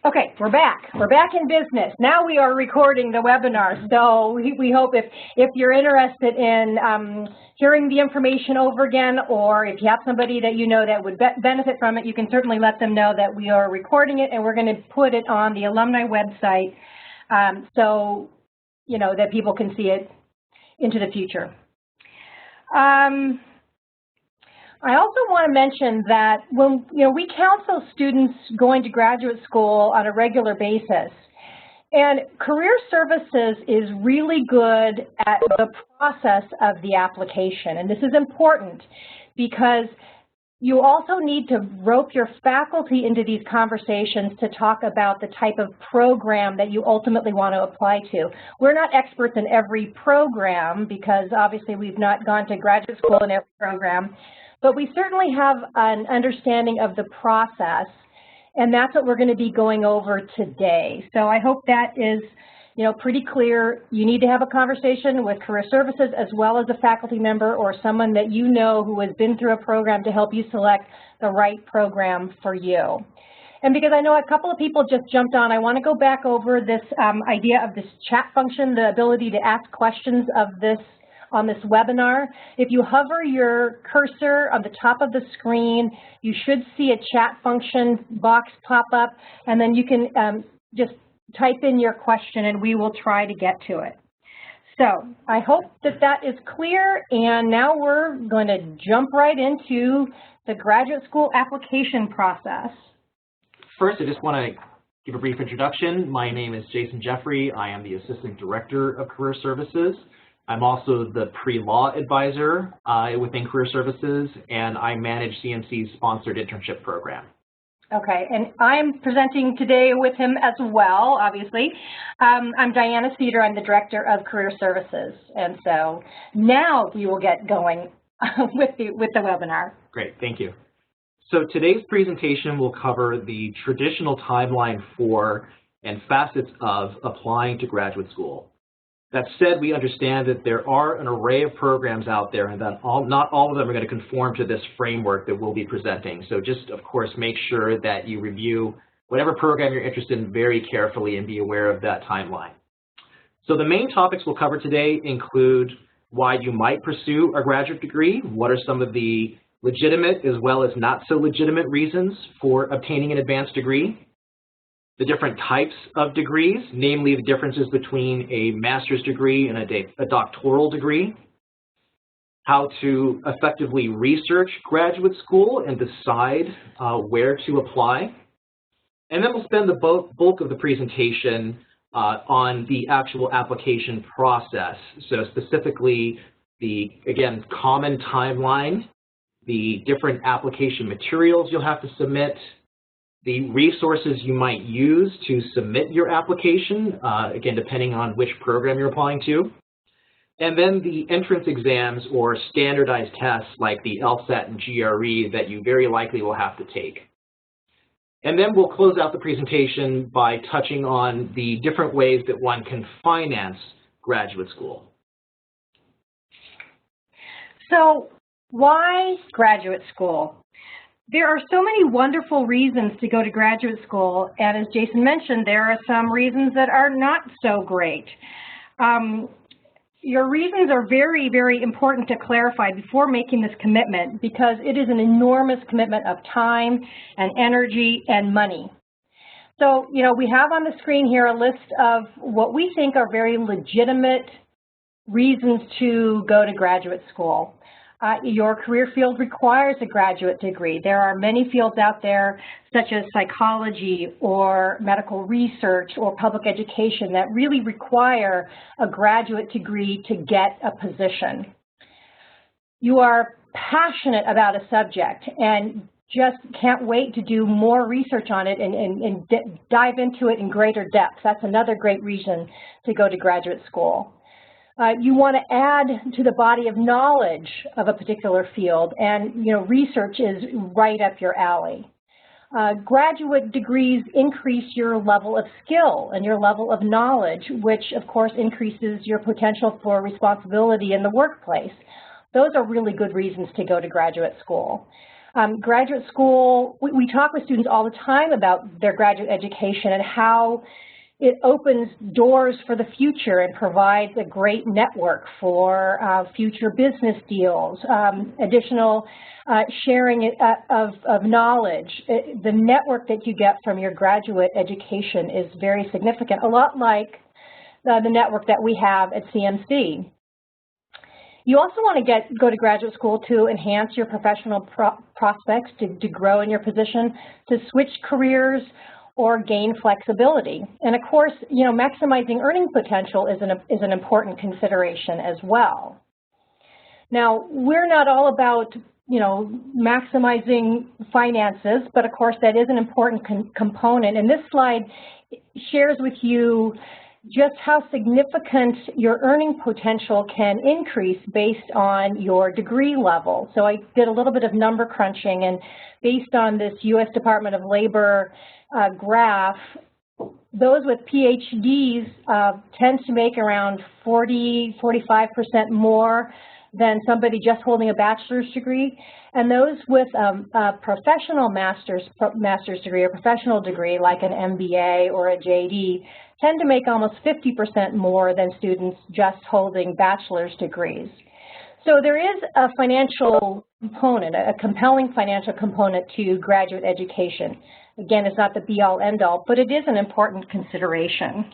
Okay, we're back. We're back in business. Now we are recording the webinar. So we hope if you're interested in hearing the information over again, or if you have somebody that you know that would benefit from it, you can certainly let them know that we are recording it and we're going to put it on the alumni website so you know that people can see it into the future. I also want to mention that when we counsel students going to graduate school on a regular basis, and career services is really good at the process of the application. And this is important because you also need to rope your faculty into these conversations to talk about the type of program that you ultimately want to apply to. We're not experts in every program because obviously we've not gone to graduate school in every program. But we certainly have an understanding of the process, and that's what we're going to be going over today. So I hope that is, pretty clear. You need to have a conversation with career services as well as a faculty member or someone that you know who has been through a program to help you select the right program for you. And because I know a couple of people just jumped on, I want to go back over this idea of this chat function, the ability to ask questions of this on this webinar. If you hover your cursor on the top of the screen, you should see a chat function box pop up, and then you can just type in your question and we will try to get to it. So I hope that that is clear, and now we're going to jump right into the graduate school application process. First, I just want to give a brief introduction. My name is Jason Jeffrey. I am the Assistant Director of Career Services. I'm also the pre-law advisor within Career Services, and I manage CMC's sponsored internship program. Okay, and I'm presenting today with him as well, obviously. I'm Diana Cedar. I'm the Director of Career Services, and so now we will get going with the webinar. Great, thank you. So today's presentation will cover the traditional timeline for and facets of applying to graduate school. That said, we understand that there are an array of programs out there and that not all of them are going to conform to this framework that we'll be presenting. So just, of course, make sure that you review whatever program you're interested in very carefully and be aware of that timeline. So the main topics we'll cover today include why you might pursue a graduate degree, what are some of the legitimate as well as not so legitimate reasons for obtaining an advanced degree, the different types of degrees, namely the differences between a master's degree and a doctoral degree, how to effectively research graduate school and decide where to apply, and then we'll spend the bulk of the presentation on the actual application process. So specifically the, again, common timeline, the different application materials you'll have to submit, the resources you might use to submit your application, again, depending on which program you're applying to, and then the entrance exams or standardized tests like the LSAT and GRE that you very likely will have to take. And then we'll close out the presentation by touching on the different ways that one can finance graduate school. So why graduate school? There are so many wonderful reasons to go to graduate school, and as Jason mentioned, there are some reasons that are not so great. Your reasons are very, very important to clarify before making this commitment because it is an enormous commitment of time and energy and money. So, we have on the screen here a list of what we think are very legitimate reasons to go to graduate school. Your career field requires a graduate degree. There are many fields out there, such as psychology or medical research or public education, that really require a graduate degree to get a position. You are passionate about a subject and just can't wait to do more research on it and dive into it in greater depth. That's another great reason to go to graduate school. You want to add to the body of knowledge of a particular field, and research is right up your alley. Graduate degrees increase your level of skill and your level of knowledge, which of course increases your potential for responsibility in the workplace. Those are really good reasons to go to graduate school. Graduate school, we talk with students all the time about their graduate education and how it opens doors for the future and provides a great network for future business deals, additional sharing of knowledge. The network that you get from your graduate education is very significant, a lot like the network that we have at CMC. You also want to go to graduate school to enhance your professional prospects, to grow in your position, to switch careers, or gain flexibility. And of course, you know, maximizing earning potential is an important consideration as well. Now, we're not all about, you know, maximizing finances, but of course that is an important component. And this slide shares with you just how significant your earning potential can increase based on your degree level. So I did a little bit of number crunching, and based on this U.S. Department of Labor graph, those with PhDs tend to make around 45% more than somebody just holding a bachelor's degree, and those with a professional master's degree or professional degree like an MBA or a JD tend to make almost 50% more than students just holding bachelor's degrees. So there is a financial component, a compelling financial component to graduate education. Again, it's not the be-all, end-all, but it is an important consideration.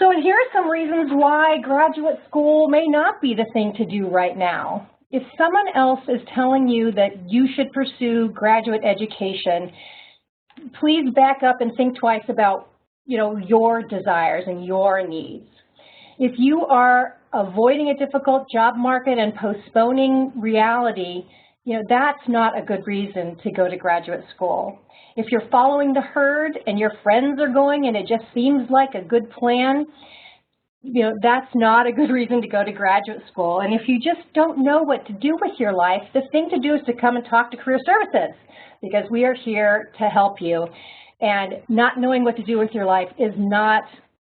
So here are some reasons why graduate school may not be the thing to do right now. If someone else is telling you that you should pursue graduate education, please back up and think twice about, you know, your desires and your needs. If you are avoiding a difficult job market and postponing reality, you know, that's not a good reason to go to graduate school. If you're following the herd and your friends are going and it just seems like a good plan, you know, that's not a good reason to go to graduate school. And if you just don't know what to do with your life, the thing to do is to come and talk to Career Services, because we are here to help you. And not knowing what to do with your life is not,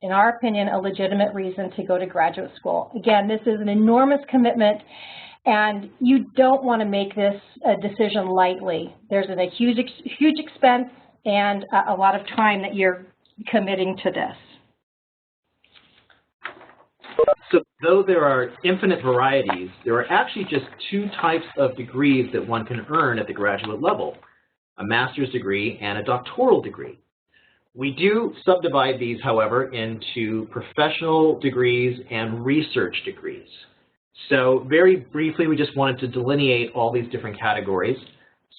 in our opinion, a legitimate reason to go to graduate school. Again, this is an enormous commitment, and you don't want to make this a decision lightly. There's a huge expense and a lot of time that you're committing to this. So though there are infinite varieties, there are actually just two types of degrees that one can earn at the graduate level: a master's degree and a doctoral degree. We do subdivide these, however, into professional degrees and research degrees. So very briefly, we just wanted to delineate all these different categories.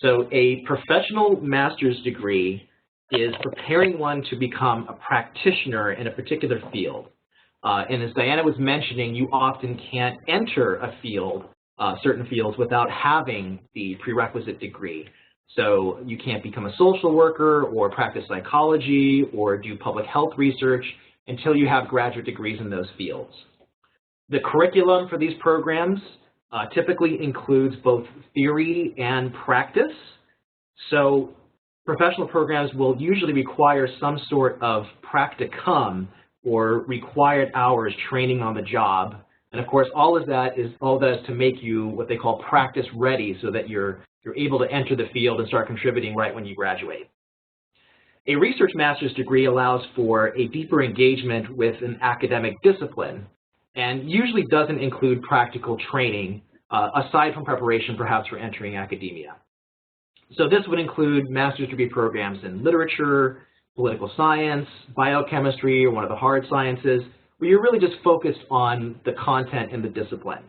So a professional master's degree is preparing one to become a practitioner in a particular field. And as Diana was mentioning, you often can't enter a field, certain fields, without having the prerequisite degree. So you can't become a social worker or practice psychology or do public health research until you have graduate degrees in those fields. The curriculum for these programs typically includes both theory and practice. So professional programs will usually require some sort of practicum or required hours training on the job. And of course, all that is to make you what they call practice ready, so that you're able to enter the field and start contributing right when you graduate. A research master's degree allows for a deeper engagement with an academic discipline and usually doesn't include practical training, aside from preparation perhaps for entering academia. So this would include master's degree programs in literature, political science, biochemistry, or one of the hard sciences, where you're really just focused on the content and the discipline.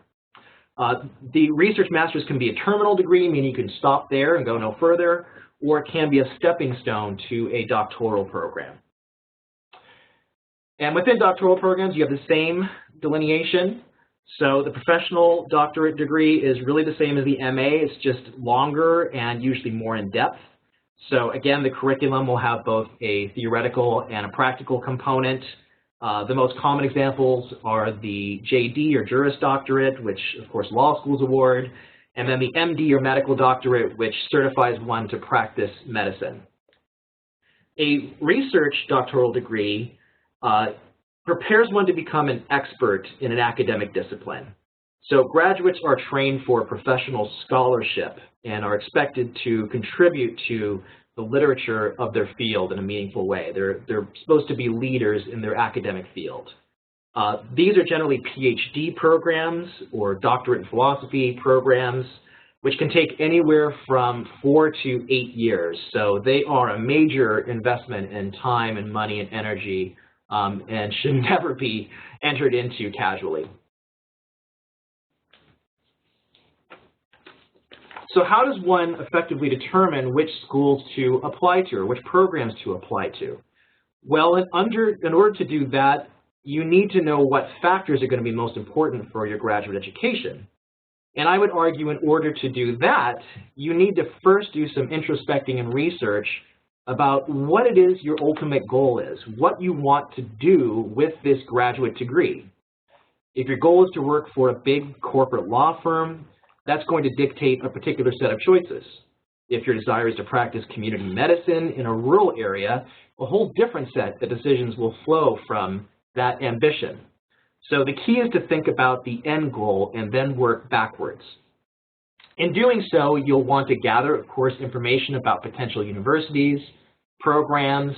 The research master's can be a terminal degree, meaning you can stop there and go no further, or it can be a stepping stone to a doctoral program. And within doctoral programs, you have the same delineation. So the professional doctorate degree is really the same as the MA. It's just longer and usually more in depth. So again, the curriculum will have both a theoretical and a practical component. The most common examples are the JD or Juris Doctorate, which of course law schools award, and then the MD or medical doctorate, which certifies one to practice medicine. A research doctoral degree prepares one to become an expert in an academic discipline. So graduates are trained for professional scholarship and are expected to contribute to the literature of their field in a meaningful way. They're supposed to be leaders in their academic field. These are generally PhD programs or doctorate in philosophy programs, which can take anywhere from 4 to 8 years. So they are a major investment in time and money and energy, and should never be entered into casually. So how does one effectively determine which schools to apply to or which programs to apply to? Well, in order to do that, you need to know what factors are going to be most important for your graduate education. And I would argue in order to do that, you need to first do some introspecting and research about what it is your ultimate goal is, what you want to do with this graduate degree. If your goal is to work for a big corporate law firm, that's going to dictate a particular set of choices. If your desire is to practice community medicine in a rural area, a whole different set of decisions will flow from that ambition. So the key is to think about the end goal and then work backwards. In doing so, you'll want to gather, of course, information about potential universities, programs,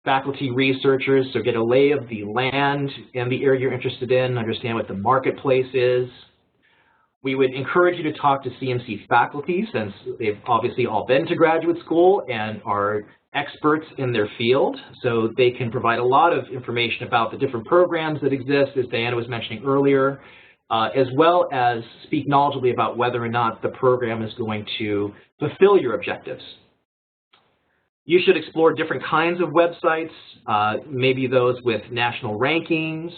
faculty researchers, so get a lay of the land and the area you're interested in, understand what the marketplace is. We would encourage you to talk to CMC faculty, since they've obviously all been to graduate school and are experts in their field, so they can provide a lot of information about the different programs that exist, as Diana was mentioning earlier, as well as speak knowledgeably about whether or not the program is going to fulfill your objectives. You should explore different kinds of websites, maybe those with national rankings,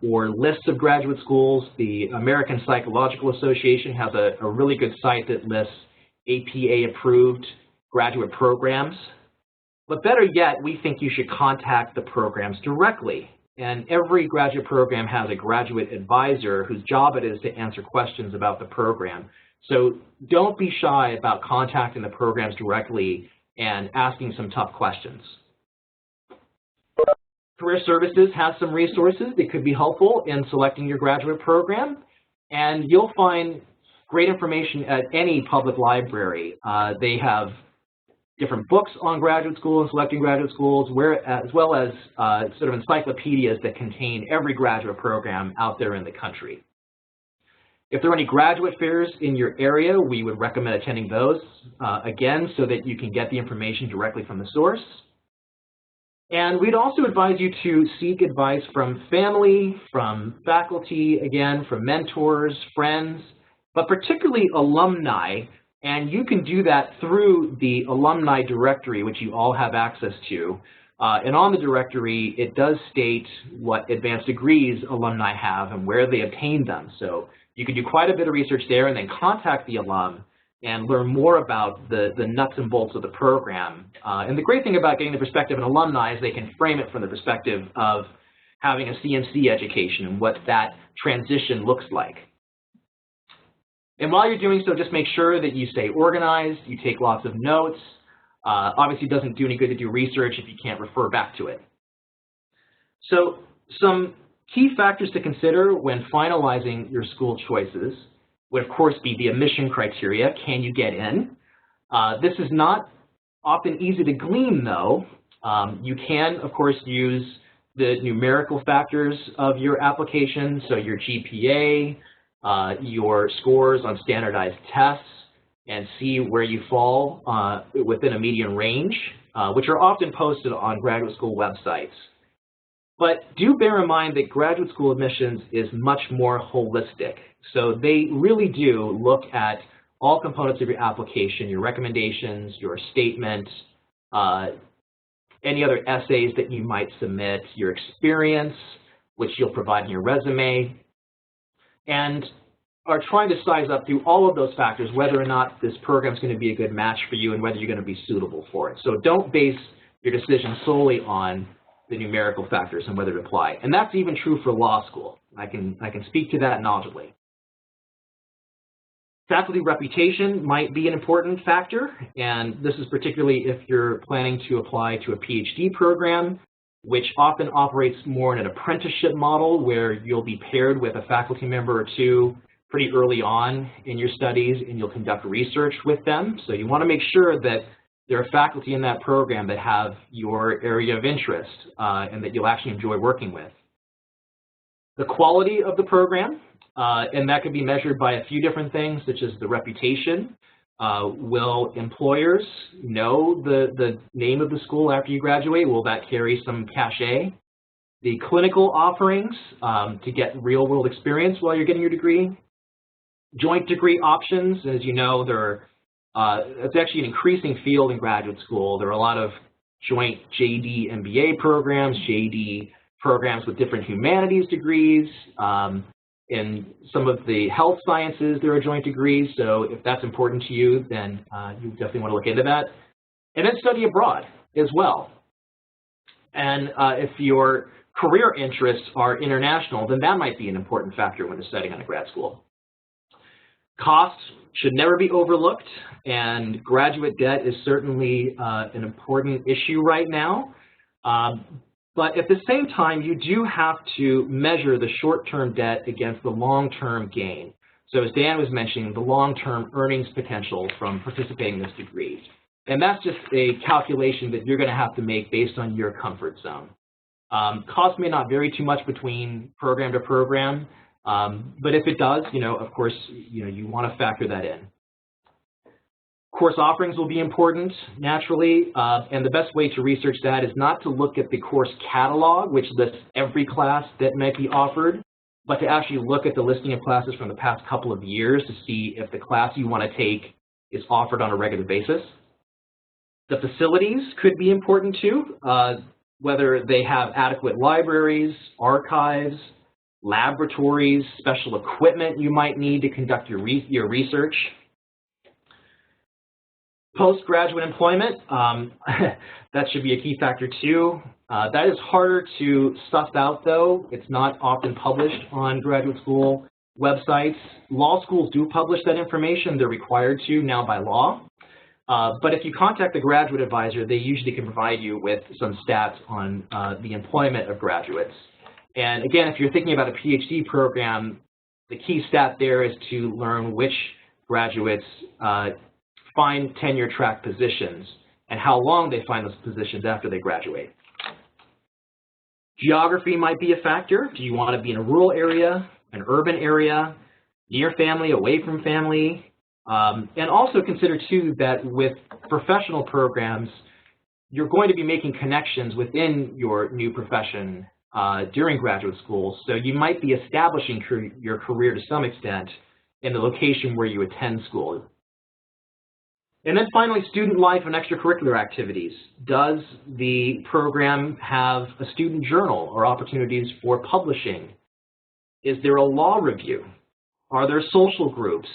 or lists of graduate schools. The American Psychological Association has a really good site that lists APA-approved graduate programs. But better yet, we think you should contact the programs directly. And every graduate program has a graduate advisor whose job it is to answer questions about the program. So don't be shy about contacting the programs directly and asking some tough questions. Career Services has some resources that could be helpful in selecting your graduate program, and you'll find great information at any public library. They have different books on graduate school and selecting graduate schools, as well as sort of encyclopedias that contain every graduate program out there in the country. If there are any graduate fairs in your area, we would recommend attending those, again, so that you can get the information directly from the source. And we'd also advise you to seek advice from family, from faculty, again, from mentors, friends, but particularly alumni. And you can do that through the alumni directory, which you all have access to. And on the directory, it does state what advanced degrees alumni have and where they obtained them. So you can do quite a bit of research there and then contact the alum and learn more about the nuts and bolts of the program. And the great thing about getting the perspective of an alumni is they can frame it from the perspective of having a CMC education and what that transition looks like. And while you're doing so, just make sure that you stay organized, you take lots of notes. Obviously, it doesn't do any good to do research if you can't refer back to it. So some key factors to consider when finalizing your school choices would, of course, be the admission criteria. Can you get in? This is not often easy to glean, though. You can, of course, use the numerical factors of your application, so your GPA, your scores on standardized tests, and see where you fall within a median range, which are often posted on graduate school websites. But do bear in mind that graduate school admissions is much more holistic. So they really do look at all components of your application, your recommendations, your statement, any other essays that you might submit, your experience, which you'll provide in your resume, and are trying to size up through all of those factors whether or not this program is going to be a good match for you and whether you're going to be suitable for it. So don't base your decision solely on the numerical factors and whether to apply. And that's even true for law school. I can speak to that knowledgeably. Faculty reputation might be an important factor, and this is particularly if you're planning to apply to a PhD program. which often operates more in an apprenticeship model where you'll be paired with a faculty member or two pretty early on in your studies, and you'll conduct research with them. So you want to make sure that there are faculty in that program that have your area of interest and that you'll actually enjoy working with. The quality of the program, and that can be measured by a few different things, such as the reputation. Will employers know the name of the school after you graduate? Will that carry some cachet? The clinical offerings to get real-world experience while you're getting your degree. Joint degree options, as you know, it's actually an increasing field in graduate school. There are a lot of joint JD MBA programs, JD programs with different humanities degrees. In some of the health sciences, there are joint degrees, so if that's important to you, then you definitely want to look into that. And then study abroad as well. And if your career interests are international, then that might be an important factor when deciding on a grad school. Costs should never be overlooked, and graduate debt is certainly an important issue right now. But at the same time, you do have to measure the short-term debt against the long-term gain. So as Dan was mentioning, the long-term earnings potential from participating in this degree. And that's just a calculation that you're going to have to make based on your comfort zone. Costs may not vary too much between program to program, but if it does, of course, you want to factor that in. Course offerings will be important, naturally, and the best way to research that is not to look at the course catalog, which lists every class that might be offered, but to actually look at the listing of classes from the past couple of years to see if the class you want to take is offered on a regular basis. The facilities could be important too, whether they have adequate libraries, archives, laboratories, special equipment you might need to conduct your research. Postgraduate employment, that should be a key factor too. That is harder to suss out though. It's not often published on graduate school websites. Law schools do publish that information. They're required to now by law. But if you contact the graduate advisor, they usually can provide you with some stats on the employment of graduates. And again, if you're thinking about a PhD program, the key stat there is to learn which graduates find tenure track positions and how long they find those positions after they graduate. Geography might be a factor. Do you want to be in a rural area, an urban area, near family, away from family? And also consider too that with professional programs, you're going to be making connections within your new profession during graduate school. So you might be establishing your career to some extent in the location where you attend school. And then finally, student life and extracurricular activities. Does the program have a student journal or opportunities for publishing? Is there a law review? Are there social groups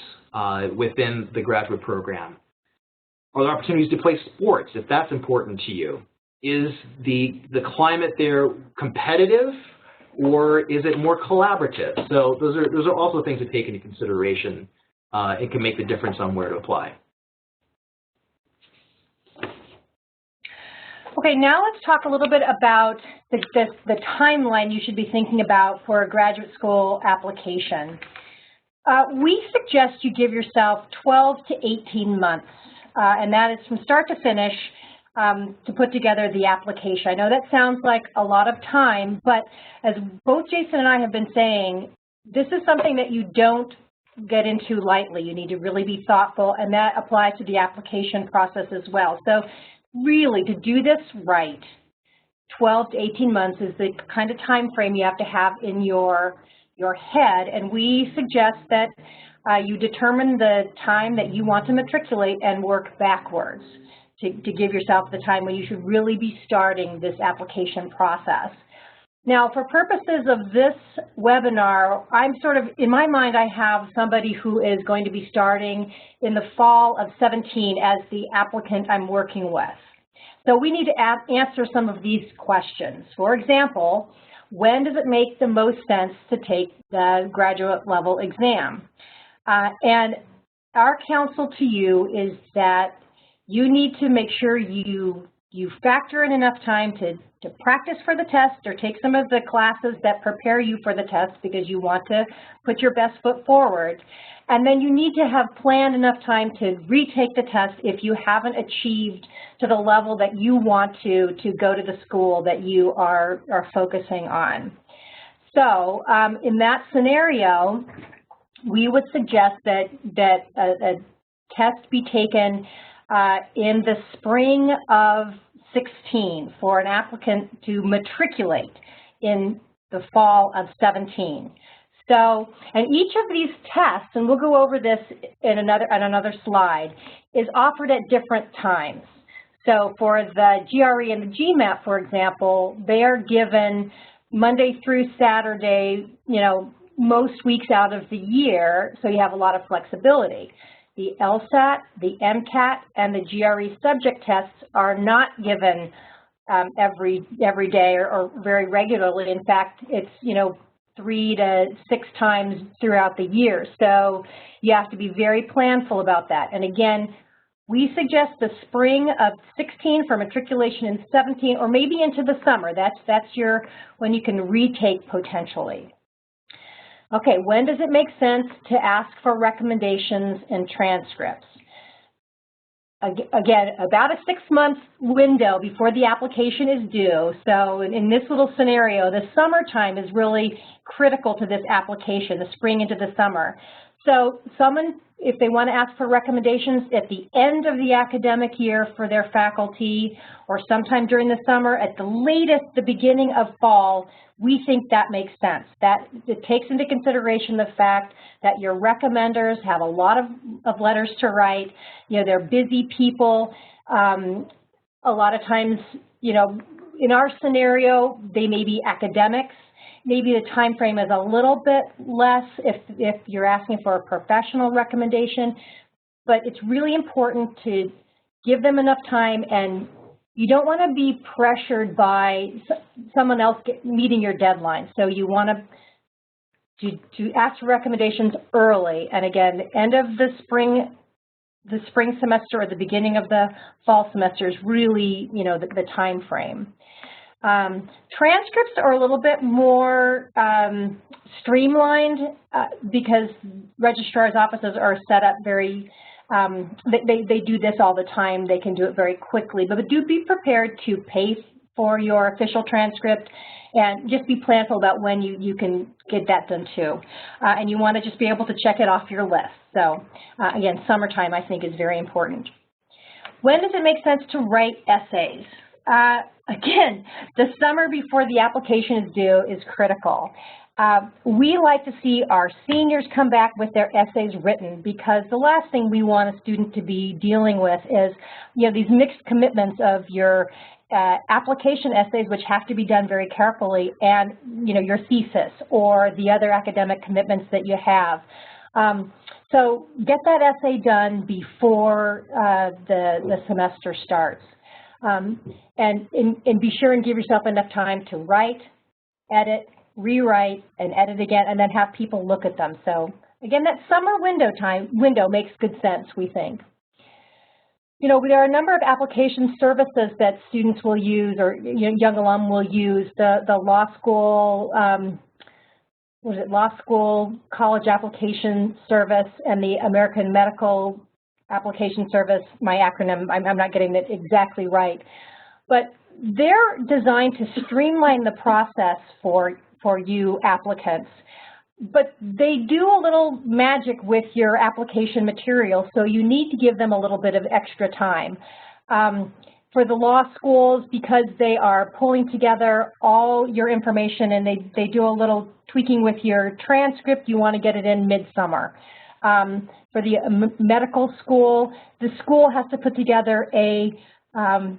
within the graduate program? Are there opportunities to play sports if that's important to you? Is the climate there competitive or is it more collaborative? So those are also things to take into consideration. It can make the difference on where to apply. Okay, now let's talk a little bit about the timeline you should be thinking about for a graduate school application. We suggest you give yourself 12 to 18 months, and that is from start to finish to put together the application. I know that sounds like a lot of time, but as both Jason and I have been saying, this is something that you don't get into lightly. You need to really be thoughtful, and that applies to the application process as well. So really, to do this right, 12 to 18 months is the kind of time frame you have to have in your head, and we suggest that you determine the time that you want to matriculate and work backwards to give yourself the time when you should really be starting this application process. Now, for purposes of this webinar, I'm in my mind, I have somebody who is going to be starting in the fall of 17 as the applicant I'm working with. So we need to answer some of these questions. For example, when does it make the most sense to take the graduate level exam? And our counsel to you is that you need to make sure you You factor in enough time to practice for the test or take some of the classes that prepare you for the test because you want to put your best foot forward. And then you need to have planned enough time to retake the test if you haven't achieved to the level that you want to go to the school that you are focusing on. So in that scenario, we would suggest that a test be taken in the spring of 16 for an applicant to matriculate in the fall of 17. So, and each of these tests, and we'll go over this in another slide, is offered at different times. So for the GRE and the GMAT, for example, they are given Monday through Saturday, most weeks out of the year, so you have a lot of flexibility. The LSAT, the MCAT, and the GRE subject tests are not given every day or very regularly. In fact, it's 3 to 6 times throughout the year. So you have to be very planful about that. And again, we suggest the spring of 16 for matriculation in 17, or maybe into the summer. That's when you can retake potentially. Okay, when does it make sense to ask for recommendations and transcripts? Again, about a 6-month window before the application is due. So in this little scenario, the summertime is really critical to this application, the spring into the summer. So someone, if they want to ask for recommendations at the end of the academic year for their faculty, or sometime during the summer, at the latest, the beginning of fall, we think that makes sense. That it takes into consideration the fact that your recommenders have a lot of letters to write. They're busy people. A lot of times, in our scenario, they may be academics. Maybe the time frame is a little bit less if you're asking for a professional recommendation, but it's really important to give them enough time, and you don't want to be pressured by someone else meeting your deadline. So you want to ask for recommendations early, and again, the end of the spring semester or the beginning of the fall semester is really, the time frame. Transcripts are a little bit more streamlined because registrar's offices are set up very, they do this all the time. They can do it very quickly, but do be prepared to pay for your official transcript and just be planful about when you can get that done too. And you want to just be able to check it off your list. So again, summertime I think is very important. When does it make sense to write essays? Again, the summer before the application is due is critical. We like to see our seniors come back with their essays written, because the last thing we want a student to be dealing with is, these mixed commitments of your application essays, which have to be done very carefully, and, your thesis or the other academic commitments that you have. So get that essay done before the semester starts. And be sure and give yourself enough time to write, edit, rewrite, and edit again, and then have people look at them. So again, that summer window makes good sense, we think. There are a number of application services that students will use, or young alum will use. The law school, law school college application service, and the American Medical Application Service. My acronym, I'm not getting it exactly right, but they're designed to streamline the process for you applicants. But they do a little magic with your application material, so you need to give them a little bit of extra time. For the law schools, because they are pulling together all your information and they do a little tweaking with your transcript, you want to get it in midsummer. For the medical school, the school has to put together a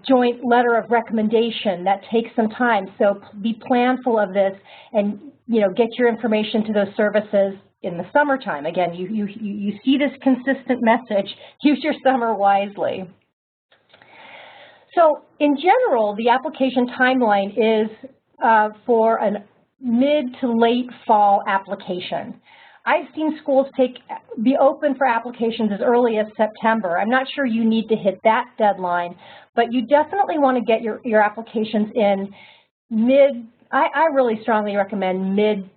joint letter of recommendation. That takes some time, so be planful of this and get your information to those services in the summertime. Again, you see this consistent message, use your summer wisely. So in general, the application timeline is for a mid to late fall application. I've seen schools be open for applications as early as September. I'm not sure you need to hit that deadline, but you definitely want to get your applications in I really strongly recommend mid-October,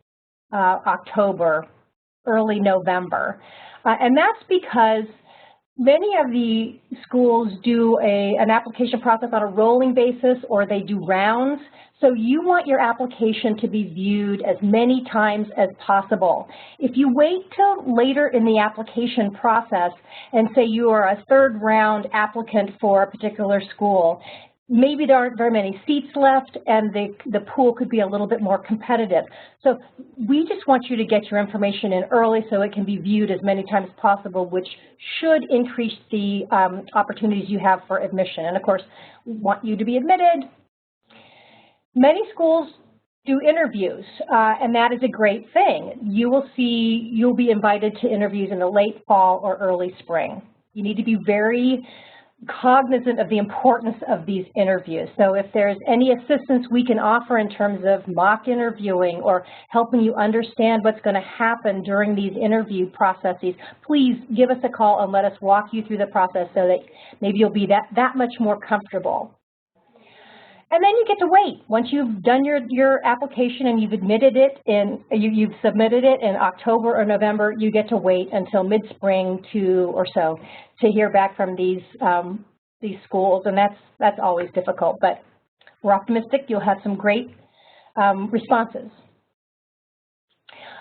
early November. And that's because many of the schools do an application process on a rolling basis, or they do rounds. So you want your application to be viewed as many times as possible. If you wait till later in the application process and say you are a third round applicant for a particular school, maybe there aren't very many seats left and the pool could be a little bit more competitive. So we just want you to get your information in early so it can be viewed as many times as possible, which should increase the opportunities you have for admission. And of course, we want you to be admitted. Many schools do interviews, and that is a great thing. You'll be invited to interviews in the late fall or early spring. You need to be very cognizant of the importance of these interviews. So if there's any assistance we can offer in terms of mock interviewing or helping you understand what's going to happen during these interview processes, please give us a call and let us walk you through the process so that maybe you'll be that much more comfortable. And then you get to wait. Once you've done your application and you've admitted it you've submitted it in October or November, you get to wait until mid-spring or so to hear back from these schools, and that's always difficult. But we're optimistic you'll have some great responses.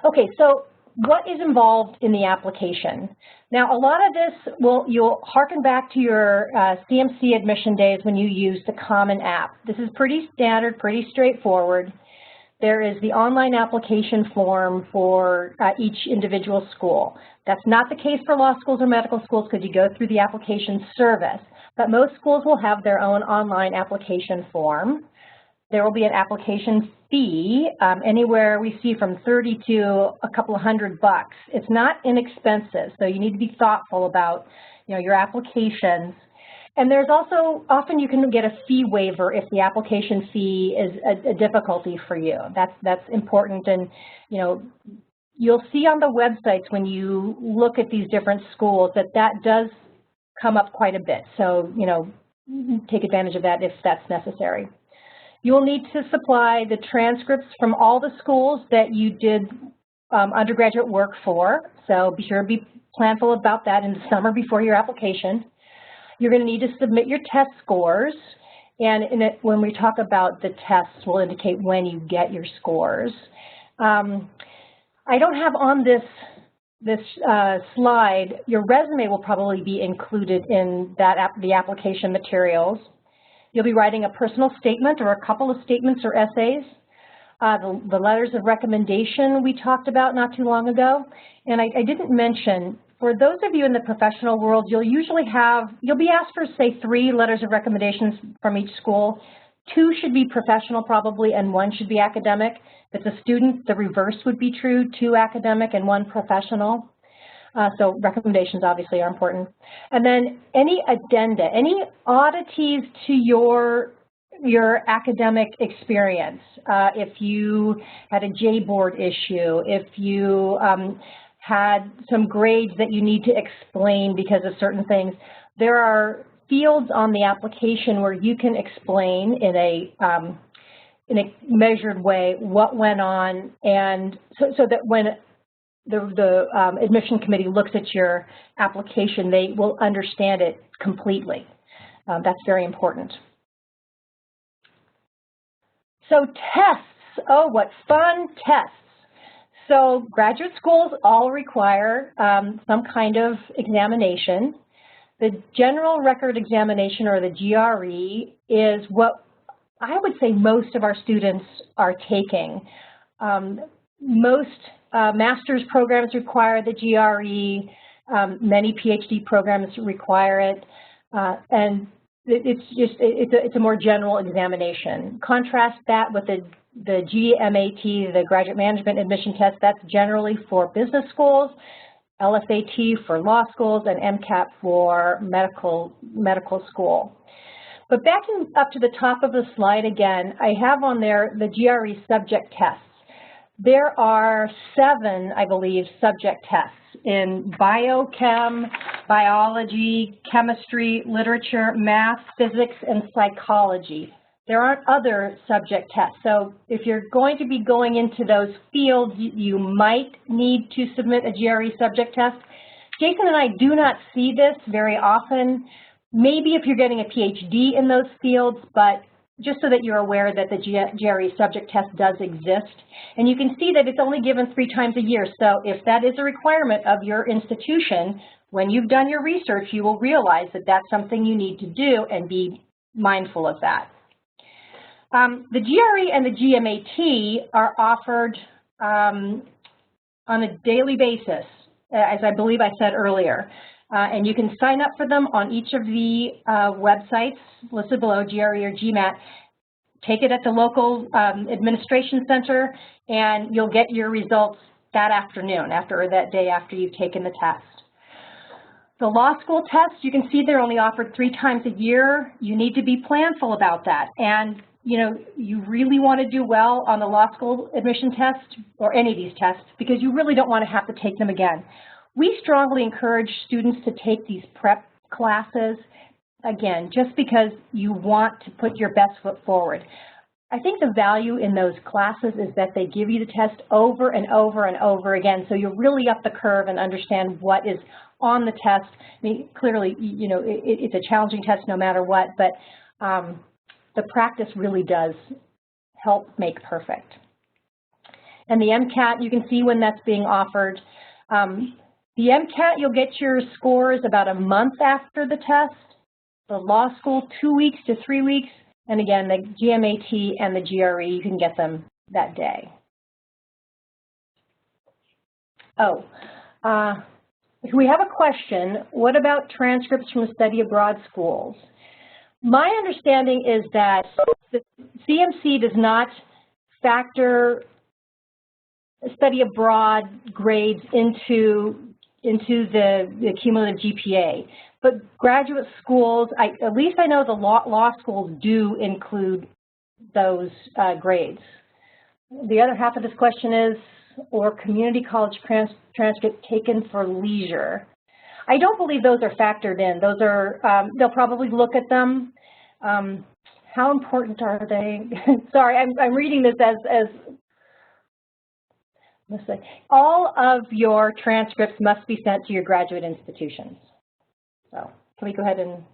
Okay, so what is involved in the application? Now, a lot of this you'll harken back to your CMC admission days when you used the Common App. This is pretty standard, pretty straightforward. There is the online application form for each individual school. That's not the case for law schools or medical schools because you go through the application service, but most schools will have their own online application form. There will be an application fee, anywhere we see from $30 to a couple of $100. It's not inexpensive, so you need to be thoughtful about your applications. And there's also, often you can get a fee waiver if the application fee is a difficulty for you. That's important, and you'll see on the websites when you look at these different schools that does come up quite a bit. So take advantage of that if that's necessary. You will need to supply the transcripts from all the schools that you did undergraduate work for, so be sure to be planful about that in the summer before your application. You're going to need to submit your test scores, and when we talk about the tests, we'll indicate when you get your scores. I don't have on this slide, your resume will probably be included in the application materials. You'll be writing a personal statement or a couple of statements or essays. The letters of recommendation we talked about not too long ago. And I didn't mention, for those of you in the professional world, you'll be asked for, say, 3 letters of recommendations from each school. 2 should be professional probably, and 1 should be academic. If it's a student, the reverse would be true, 2 academic and 1 professional. So recommendations obviously are important. And then any addenda, any oddities to your academic experience. If you had a J-board issue, if you had some grades that you need to explain because of certain things, there are fields on the application where you can explain in a measured way what went on, and so that when the admission committee looks at your application, they will understand it completely. That's very important. So tests, oh, what fun tests. So graduate schools all require some kind of examination. The General Record Examination, or the GRE, is what I would say most of our students are taking. Most master's programs require the GRE, many PhD programs require it, and it's a more general examination. Contrast that with the GMAT, the Graduate Management Admission Test. That's generally for business schools, LSAT for law schools, and MCAT for medical school. But backing up to the top of the slide again, I have on there the GRE subject tests. There are 7, I believe, subject tests in biochem, biology, chemistry, literature, math, physics, and psychology. There aren't other subject tests. So if you're going to be going into those fields, you might need to submit a GRE subject test. Jason and I do not see this very often. Maybe if you're getting a PhD in those fields, but just so that you're aware that the GRE subject test does exist. And you can see that it's only given 3 times a year. So if that is a requirement of your institution, when you've done your research, you will realize that that's something you need to do and be mindful of that. The GRE and the GMAT are offered on a daily basis, as I believe I said earlier. And you can sign up for them on each of the websites listed below, GRE or GMAT. Take it at the local administration center, and you'll get your results that afternoon, or that day after you've taken the test. The law school test, you can see they're only offered 3 times a year. You need to be planful about that. And you know, you really want to do well on the law school admission test, or any of these tests, because you really don't want to have to take them again. We strongly encourage students to take these prep classes, again, just because you want to put your best foot forward. I think the value in those classes is that they give you the test over and over and over again, so you're really up the curve and understand what is on the test. I mean, clearly, you know, it's a challenging test no matter what, but the practice really does help make perfect. And the MCAT, you can see when that's being offered. The MCAT, you'll get your scores about a month after the test. The law school, 2 weeks to 3 weeks. And again, the GMAT and the GRE, you can get them that day. Oh, we have a question. What about transcripts from study abroad schools? My understanding is that the CMC does not factor study abroad grades into the cumulative GPA. But graduate schools, at least I know the law schools do include those grades. The other half of this question is, or community college transcript taken for leisure. I don't believe those are factored in. Those are, they'll probably look at them. How important are they? Sorry, I'm reading this as let's say, all of your transcripts must be sent to your graduate institutions. So can we go ahead and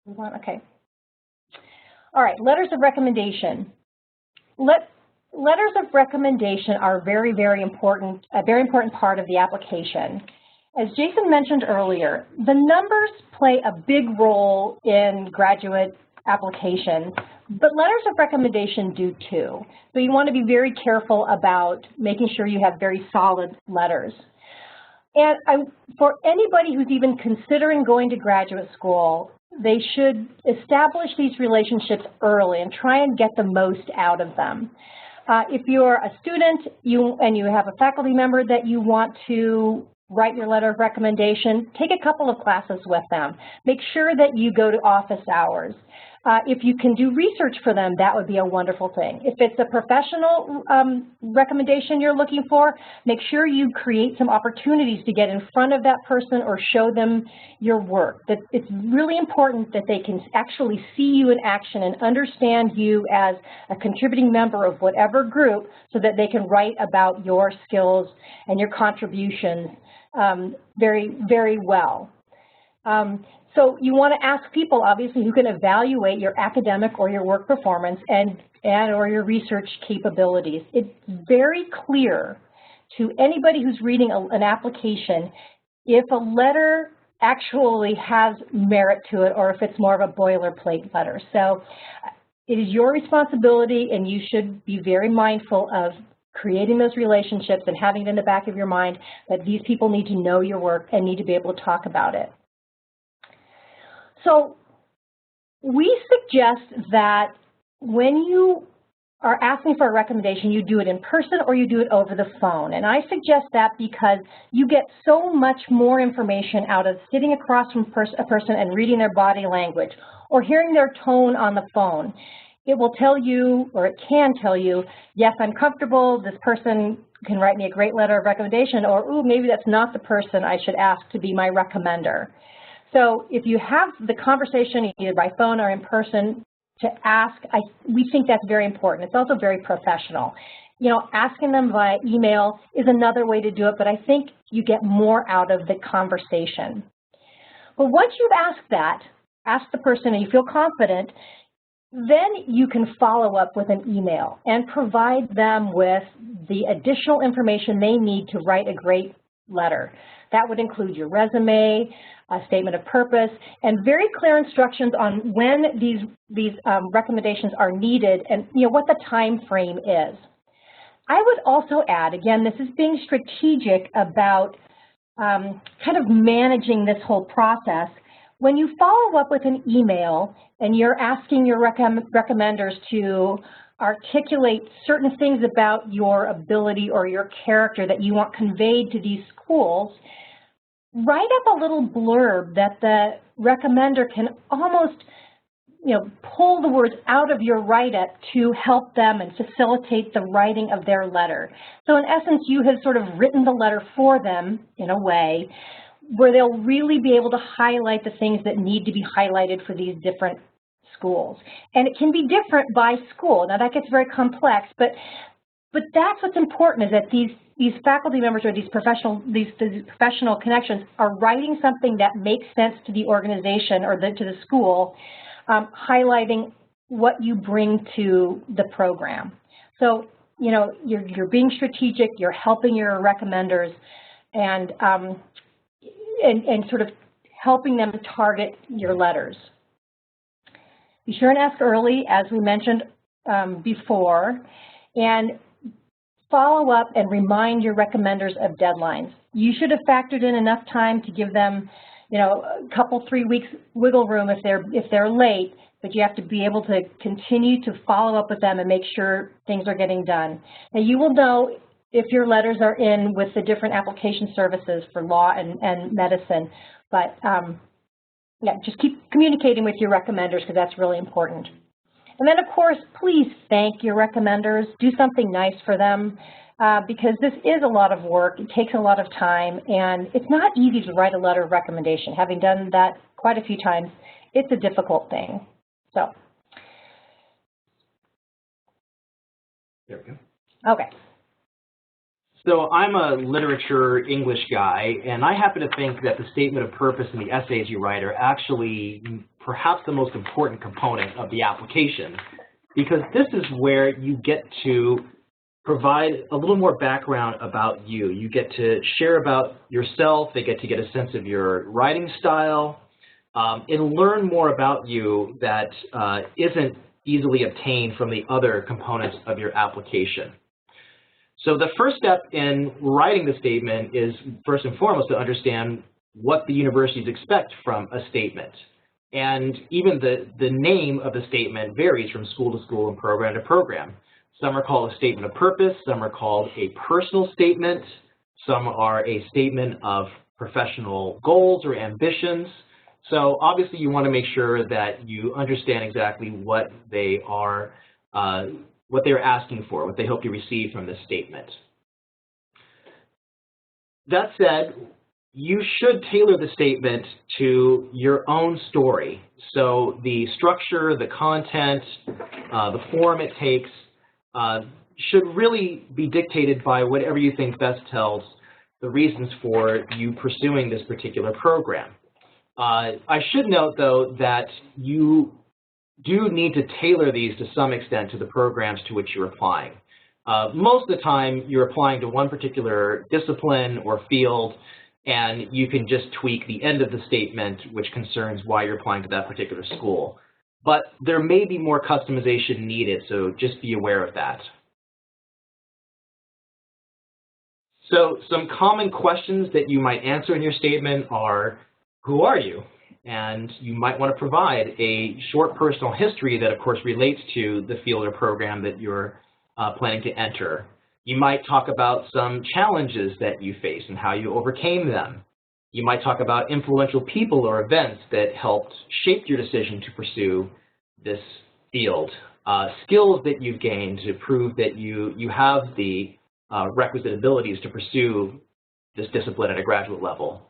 move on? Okay. All right, letters of recommendation. Letters of recommendation are very, very important, a very important part of the application. As Jason mentioned earlier, the numbers play a big role in graduate application, but letters of recommendation do too. So you want to be very careful about making sure you have very solid letters. And for anybody who's even considering going to graduate school, they should establish these relationships early and try and get the most out of them. If you're a student and you have a faculty member that you want to write your letter of recommendation, take a couple of classes with them. Make sure that you go to office hours. If you can do research for them, that would be a wonderful thing. If it's a professional recommendation you're looking for, make sure you create some opportunities to get in front of that person or show them your work. That it's really important that they can actually see you in action and understand you as a contributing member of whatever group so that they can write about your skills and your contributions very, very well. So you want to ask people, obviously, who can evaluate your academic or your work performance and or your research capabilities. It's very clear to anybody who's reading an application if a letter actually has merit to it or if it's more of a boilerplate letter. So it is your responsibility, and you should be very mindful of creating those relationships and having it in the back of your mind that these people need to know your work and need to be able to talk about it. So we suggest that when you are asking for a recommendation, you do it in person or you do it over the phone. And I suggest that because you get so much more information out of sitting across from a person and reading their body language or hearing their tone on the phone. It will tell you, or it can tell you, yes, I'm comfortable, this person can write me a great letter of recommendation, or, ooh, maybe that's not the person I should ask to be my recommender. So if you have the conversation either by phone or in person to ask, we think that's very important. It's also very professional. You know, asking them via email is another way to do it, but I think you get more out of the conversation. But once you've asked that, ask the person and you feel confident, then you can follow up with an email and provide them with the additional information they need to write a great letter. That would include your resume, a statement of purpose, and very clear instructions on when these recommendations are needed and what the time frame is. I would also add, again, this is being strategic about kind of managing this whole process. When you follow up with an email and you're asking your recommenders to articulate certain things about your ability or your character that you want conveyed to these schools, write up a little blurb that the recommender can almost pull the words out of your write-up to help them and facilitate the writing of their letter. So in essence, you have sort of written the letter for them in a way where they'll really be able to highlight the things that need to be highlighted for these different schools. And it can be different by school. Now that gets very complex, but that's what's important, is that these faculty members or these professional connections are writing something that makes sense to the organization or to the school, highlighting what you bring to the program. So, you're being strategic, you're helping your recommenders, and sort of helping them target your letters. Be sure and ask early, as we mentioned before, and follow up and remind your recommenders of deadlines. You should have factored in enough time to give them a couple, 3 weeks wiggle room if they're late, but you have to be able to continue to follow up with them and make sure things are getting done. Now you will know if your letters are in with the different application services for law and medicine, but yeah, just keep communicating with your recommenders because that's really important. And then of course, please thank your recommenders. Do something nice for them. Because this is a lot of work, it takes a lot of time, and it's not easy to write a letter of recommendation. Having done that quite a few times, it's a difficult thing. So, there we go. Okay. So I'm a literature English guy, and I happen to think that the statement of purpose and the essays you write are actually perhaps the most important component of the application, because this is where you get to provide a little more background about you. You get to share about yourself, they get to get a sense of your writing style, and learn more about you that isn't easily obtained from the other components of your application. So the first step in writing the statement is first and foremost to understand what the universities expect from a statement. And even the name of the statement varies from school to school and program to program. Some are called a statement of purpose, some are called a personal statement, some are a statement of professional goals or ambitions. So obviously you want to make sure that you understand exactly what they are asking for, what they hope to receive from this statement. That said, you should tailor the statement to your own story. So the structure, the content, the form it takes, should really be dictated by whatever you think best tells the reasons for you pursuing this particular program. I should note, though, that you do need to tailor these to some extent to the programs to which you're applying. Most of the time, you're applying to one particular discipline or field, and you can just tweak the end of the statement, which concerns why you're applying to that particular school. But there may be more customization needed, so just be aware of that. So some common questions that you might answer in your statement are, who are you? And you might want to provide a short personal history that, of course, relates to the field or program that you're planning to enter. You might talk about some challenges that you face and how you overcame them. You might talk about influential people or events that helped shape your decision to pursue this field. Skills that you've gained to prove that you have the requisite abilities to pursue this discipline at a graduate level.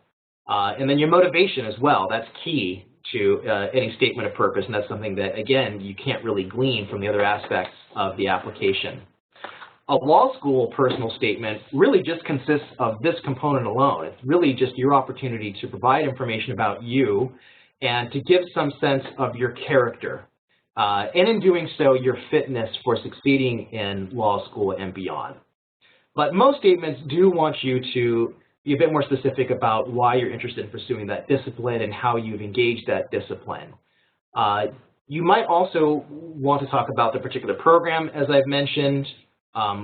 And then your motivation as well, that's key to any statement of purpose, and that's something that, again, you can't really glean from the other aspects of the application. A law school personal statement really just consists of this component alone. It's really just your opportunity to provide information about you and to give some sense of your character. And in doing so, your fitness for succeeding in law school and beyond. But most statements do want you to be a bit more specific about why you're interested in pursuing that discipline and how you've engaged that discipline. You might also want to talk about the particular program, as I've mentioned.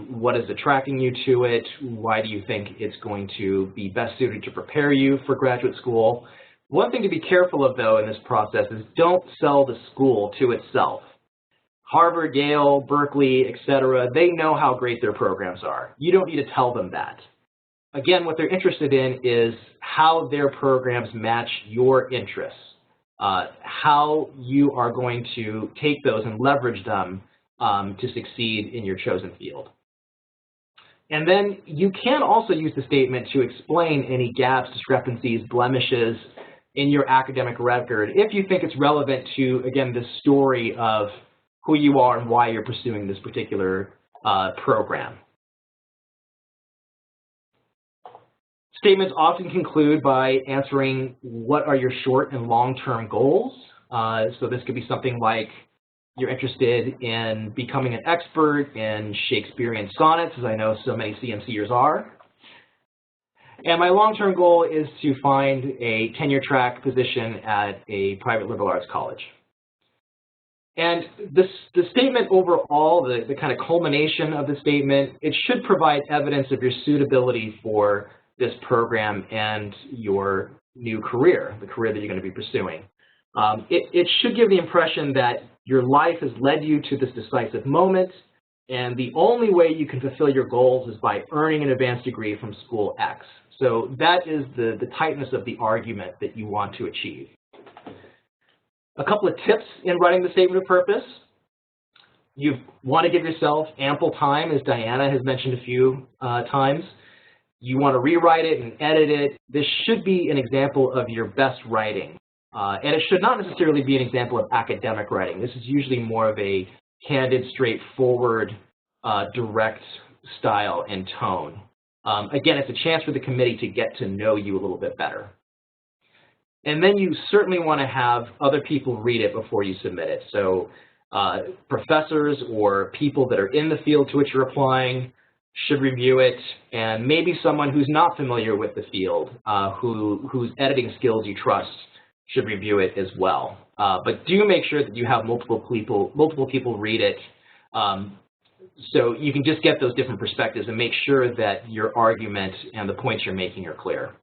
What is attracting you to it? Why do you think it's going to be best suited to prepare you for graduate school? One thing to be careful of, though, in this process is don't sell the school to itself. Harvard, Yale, Berkeley, etc., they know how great their programs are. You don't need to tell them that. Again, what they're interested in is how their programs match your interests, how you are going to take those and leverage them to succeed in your chosen field. And then you can also use the statement to explain any gaps, discrepancies, blemishes in your academic record if you think it's relevant to, again, the story of who you are and why you're pursuing this particular program. Statements often conclude by answering what are your short and long-term goals. So this could be something like you're interested in becoming an expert in Shakespearean sonnets, as I know so many CMCers are. And my long-term goal is to find a tenure-track position at a private liberal arts college. And the statement overall, the kind of culmination of the statement, it should provide evidence of your suitability for this program and your new career, the career that you're going to be pursuing. It should give the impression that your life has led you to this decisive moment, and the only way you can fulfill your goals is by earning an advanced degree from school X. So that is the tightness of the argument that you want to achieve. A couple of tips in writing the statement of purpose. You want to give yourself ample time, as Diana has mentioned a few times. You want to rewrite it and edit it. This should be an example of your best writing. And it should not necessarily be an example of academic writing. This is usually more of a candid, straightforward, direct style and tone. Again, it's a chance for the committee to get to know you a little bit better. And then you certainly want to have other people read it before you submit it. So professors or people that are in the field to which you're applying should review it, and maybe someone who's not familiar with the field, whose editing skills you trust, should review it as well. But do make sure that you have multiple people read it, so you can just get those different perspectives and make sure that your argument and the points you're making are clear.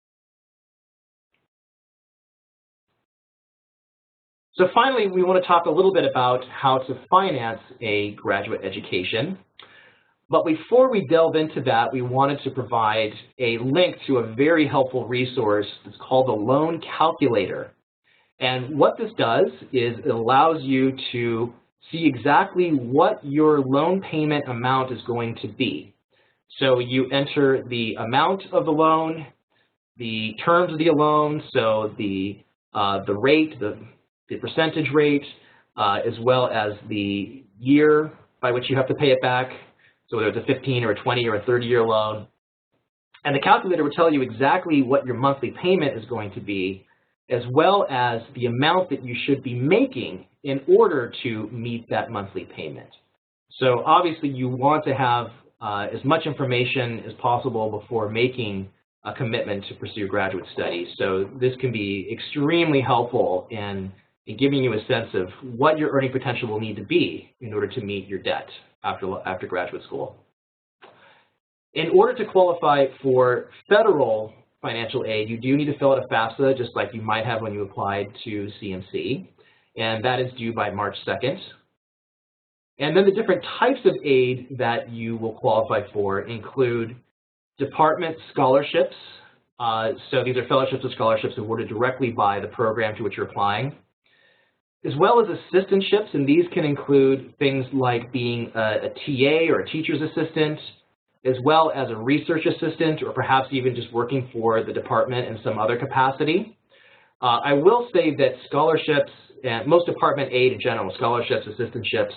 So finally, we want to talk a little bit about how to finance a graduate education. But before we delve into that, we wanted to provide a link to a very helpful resource that's called the Loan Calculator. And what this does is it allows you to see exactly what your loan payment amount is going to be. So you enter the amount of the loan, the terms of the loan, so the rate, the percentage rate, as well as the year by which you have to pay it back. So whether it's a 15 or a 20 or a 30-year loan. And the calculator will tell you exactly what your monthly payment is going to be, as well as the amount that you should be making in order to meet that monthly payment. So obviously you want to have as much information as possible before making a commitment to pursue graduate studies. So this can be extremely helpful in giving you a sense of what your earning potential will need to be in order to meet your debt after graduate school. In order to qualify for federal financial aid, you do need to fill out a FAFSA, just like you might have when you applied to CMC, and that is due by March 2nd. And then the different types of aid that you will qualify for include department scholarships. So these are fellowships or scholarships awarded directly by the program to which you're applying, as well as assistantships, and these can include things like being a TA or a teacher's assistant, as well as a research assistant or perhaps even just working for the department in some other capacity. I will say that scholarships, and most department aid in general, scholarships, assistantships,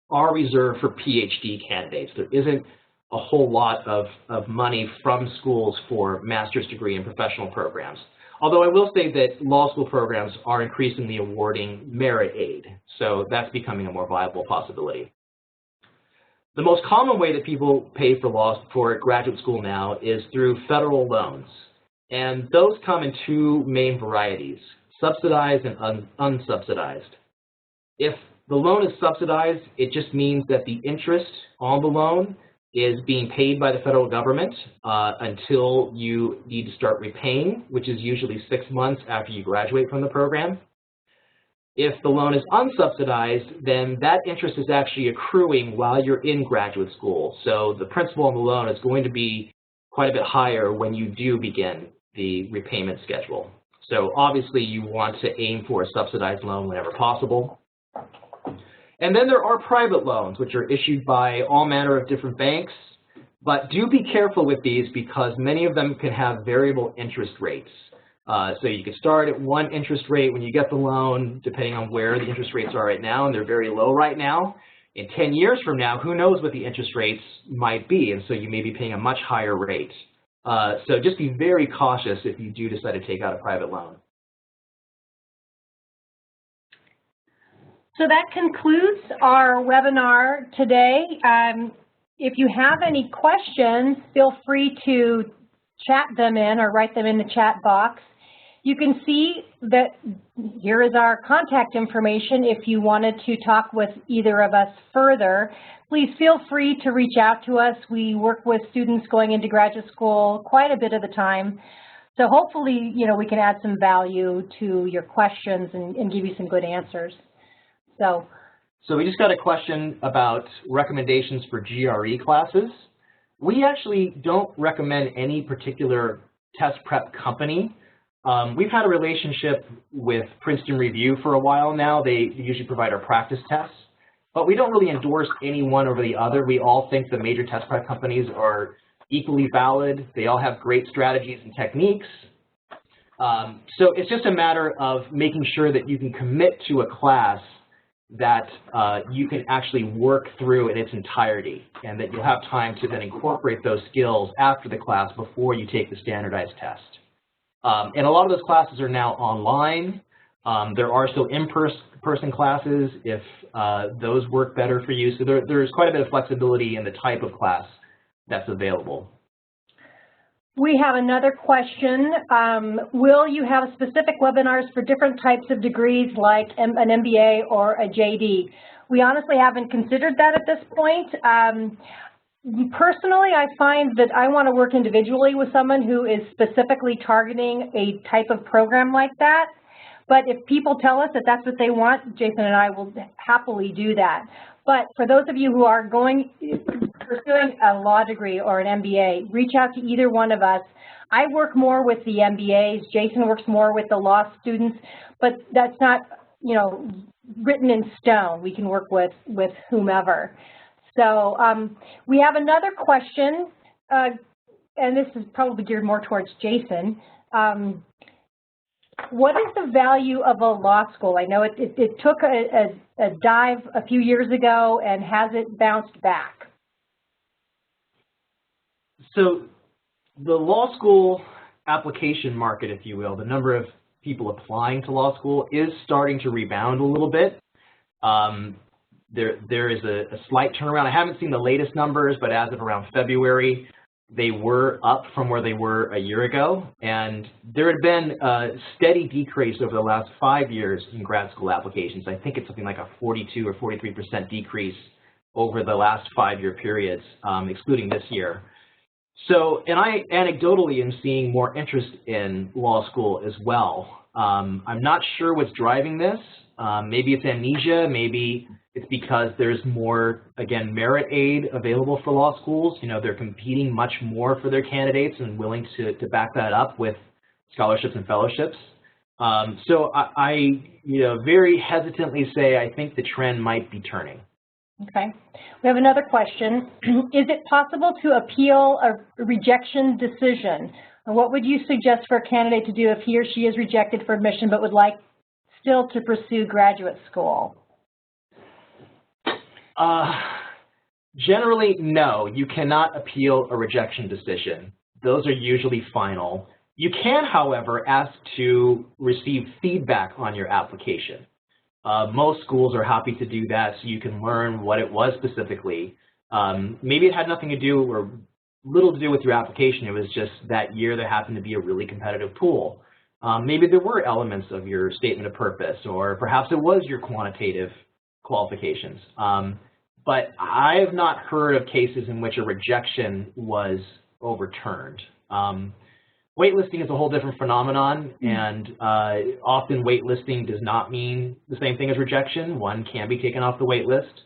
are reserved for PhD candidates. There isn't a whole lot of money from schools for master's degree and professional programs. Although I will say that law school programs are increasingly awarding merit aid, so that's becoming a more viable possibility. The most common way that people pay for graduate school now is through federal loans. And those come in two main varieties, subsidized and unsubsidized. If the loan is subsidized, it just means that the interest on the loan is being paid by the federal government until you need to start repaying, which is usually 6 months after you graduate from the program. If the loan is unsubsidized, then that interest is actually accruing while you're in graduate school. So the principal on the loan is going to be quite a bit higher when you do begin the repayment schedule. So obviously you want to aim for a subsidized loan whenever possible. And then there are private loans, which are issued by all manner of different banks. But do be careful with these because many of them can have variable interest rates. So you can start at one interest rate when you get the loan, depending on where the interest rates are right now, and they're very low right now. In 10 years from now, who knows what the interest rates might be, and so you may be paying a much higher rate. So just be very cautious if you do decide to take out a private loan. So that concludes our webinar today. If you have any questions, feel free to chat them in or write them in the chat box. You can see that here is our contact information if you wanted to talk with either of us further. Please feel free to reach out to us. We work with students going into graduate school quite a bit of the time. So hopefully, we can add some value to your questions and give you some good answers. So we just got a question about recommendations for GRE classes. We actually don't recommend any particular test prep company. We've had a relationship with Princeton Review for a while now. They usually provide our practice tests, but we don't really endorse any one over the other. We all think the major test prep companies are equally valid. They all have great strategies and techniques. So it's just a matter of making sure that you can commit to a class that you can actually work through in its entirety, and that you'll have time to then incorporate those skills after the class before you take the standardized test. And a lot of those classes are now online. There are still in-person classes if those work better for you. So there's quite a bit of flexibility in the type of class that's available. We have another question. Will you have specific webinars for different types of degrees like an MBA or a JD? We honestly haven't considered that at this point. Personally, I find that I want to work individually with someone who is specifically targeting a type of program like that. But if people tell us that that's what they want, Jason and I will happily do that. But for those of you who are pursuing a law degree or an MBA, reach out to either one of us. I work more with the MBAs. Jason works more with the law students, but that's not, written in stone. We can work with whomever. So we have another question, and this is probably geared more towards Jason. What is the value of a law school? I know it took a dive a few years ago, and has it bounced back? So the law school application market, if you will, the number of people applying to law school is starting to rebound a little bit. There is a slight turnaround. I haven't seen the latest numbers, but as of around February, they were up from where they were a year ago, and there had been a steady decrease over the last 5 years in grad school applications. I think it's something like a 42 or 43% decrease over the last 5-year periods, excluding this year. So, and I anecdotally am seeing more interest in law school as well. I'm not sure what's driving this. Maybe it's amnesia, maybe it's because there's more, again, merit aid available for law schools. They're competing much more for their candidates and willing to back that up with scholarships and fellowships. So I very hesitantly say I think the trend might be turning. Okay. We have another question. Is it possible to appeal a rejection decision? Or what would you suggest for a candidate to do if he or she is rejected for admission but would like still to pursue graduate school? Generally, no. You cannot appeal a rejection decision. Those are usually final. You can, however, ask to receive feedback on your application. Most schools are happy to do that so you can learn what it was specifically. Maybe it had nothing to do or little to do with your application. It was just that year there happened to be a really competitive pool. Maybe there were elements of your statement of purpose, or perhaps it was your quantitative qualifications. But I have not heard of cases in which a rejection was overturned. Waitlisting is a whole different phenomenon, and often waitlisting does not mean the same thing as rejection. One can be taken off the wait list,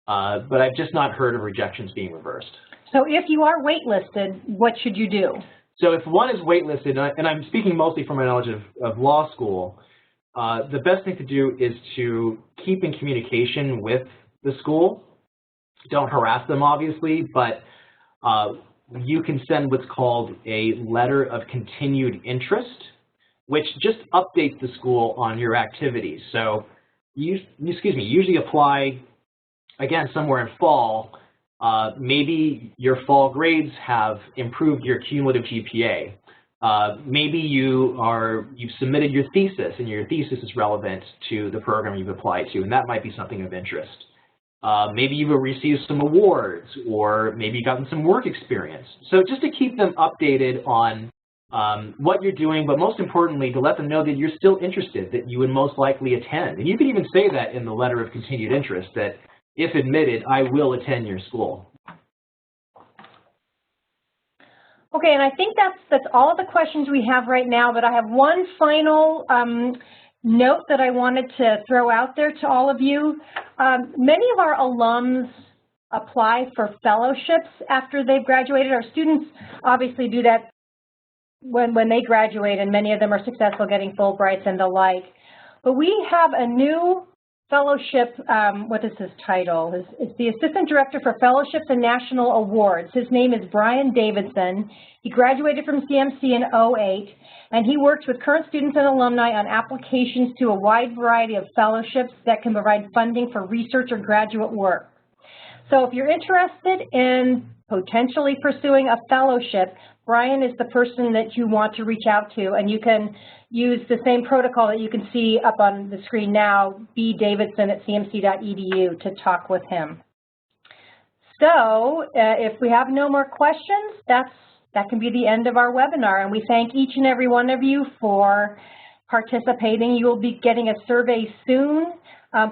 but I've just not heard of rejections being reversed. So if you are waitlisted, what should you do? So if one is waitlisted, and I'm speaking mostly from my knowledge of law school, the best thing to do is to keep in communication with the school. Don't harass them, obviously, but you can send what's called a letter of continued interest, which just updates the school on your activities. So, usually apply, again, somewhere in fall. Maybe your fall grades have improved your cumulative GPA. Maybe you've submitted your thesis, and your thesis is relevant to the program you've applied to, and that might be something of interest. Maybe you've received some awards, or maybe you've gotten some work experience. So just to keep them updated on what you're doing, but most importantly, to let them know that you're still interested, that you would most likely attend. And you can even say that in the letter of continued interest, that if admitted, I will attend your school. Okay, and I think that's all of the questions we have right now, but I have one final note that I wanted to throw out there to all of you. Many of our alums apply for fellowships after they've graduated. Our students obviously do that when they graduate, and many of them are successful getting Fulbrights and the like. But we have a new fellowship, what is his title? It's the Assistant Director for Fellowships and National Awards. His name is Brian Davidson. He graduated from CMC in '08, and he works with current students and alumni on applications to a wide variety of fellowships that can provide funding for research or graduate work. So if you're interested in potentially pursuing a fellowship, Brian is the person that you want to reach out to, and you can use the same protocol that you can see up on the screen now, bdavidson@cmc.edu, to talk with him. So if we have no more questions, that can be the end of our webinar, and we thank each and every one of you for participating. You will be getting a survey soon.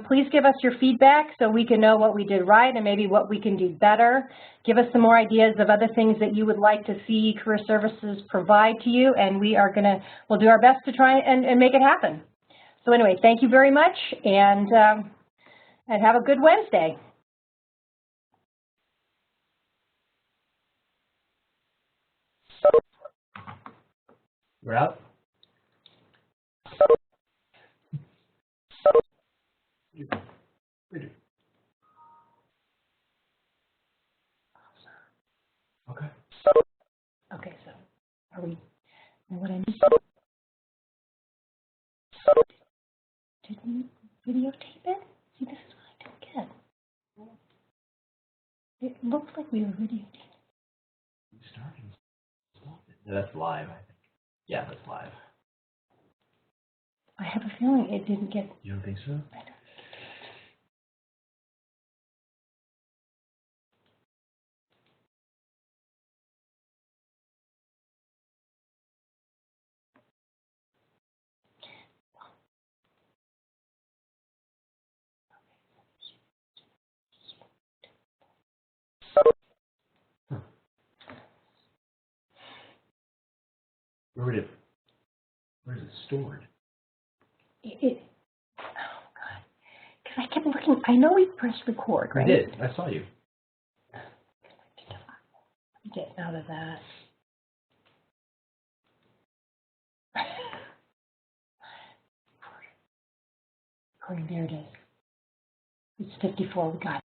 Please give us your feedback so we can know what we did right and maybe what we can do better. Give us some more ideas of other things that you would like to see Career Services provide to you, and we'll do our best to try and make it happen. So anyway, thank you very much, and have a good Wednesday. We're out. Okay. Okay, so are we, what I need? Did we videotape it? See, this is what I don't get. It looks like we were videotaping. We started. No, that's live, I think. Yeah, that's live. I have a feeling it didn't get. You don't think so? I don't. Where is it stored? Oh, God. Because I kept looking. I know we pressed record, right? I did. I saw you. Get out of that. Recording, there it is. It's 54. We got it.